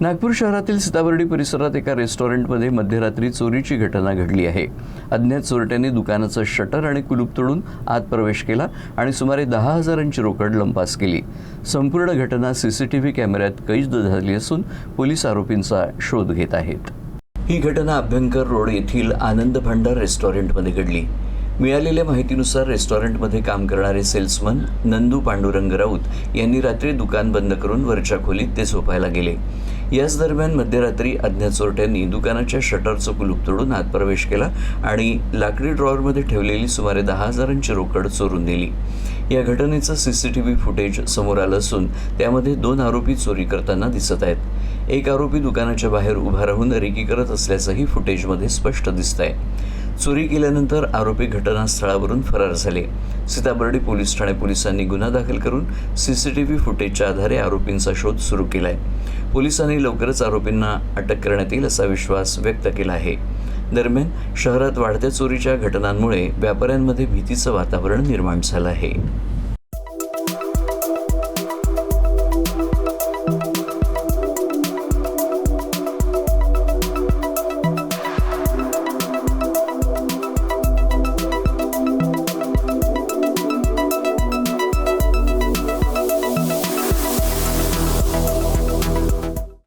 नागपूर शहरातील सीताबर्डी परिसरात एका रेस्टॉरंटमध्ये मध्यरात्री चोरीची घटना घडली आहे। अज्ञात चोरट्यांनी दुकानाचं शटर आणि कुलूप तोडून आत प्रवेश केला आणि सुमारे 10,000ची रोकड लंपास केली। संपूर्ण घटना सीसीटीव्ही कॅमेऱ्यात कैद झाली असून पोलीस आरोपींचा शोध घेत आहेत। ही घटना अभ्यंकर रोड येथील आनंद भंडार रेस्टॉरंटमध्ये घडली। मिळालेल्या माहितीनुसार रेस्टॉरंटमध्ये काम करणारे सेल्समन नंदू पांडुरंग राऊत यांनी रात्री दुकान बंद करून वरच्या खोलीत ते झोपायला गेले। याच दरम्यान मध्यरात्री अज्ञात चोरट्यांनी दुकानाच्या शटरचं कुलूप तोडून आत प्रवेश केला आणि लाकडी ड्रॉवरमध्ये ठेवलेली सुमारे 10,000ची रोकड चोरून नेली। या घटनेचं सीसीटीव्ही फुटेज समोर आलं असून त्यामध्ये 2 आरोपी चोरी करताना दिसत आहेत। एक आरोपी दुकानाच्या बाहेर उभा राहून रेकी करत असल्याचंही फुटेजमध्ये स्पष्ट दिसतंय। चोरी केल्यानंतर आरोपी घटनास्थळावरून फरार झाले। सीताबर्डी पोलीस ठाणे पोलिसांनी गुन्हा दाखल करून सीसीटीव्ही फुटेजच्या आधारे आरोपींचा शोध सुरू केलाय। पोलिसांनी लवकरच आरोपींना अटक करण्यात येईल असा विश्वास व्यक्त केला आहे। दरम्यान शहरात वाढत्या चोरीच्या घटनांमुळे व्यापाऱ्यांमध्ये भीतीचं वातावरण निर्माण झालं आहे।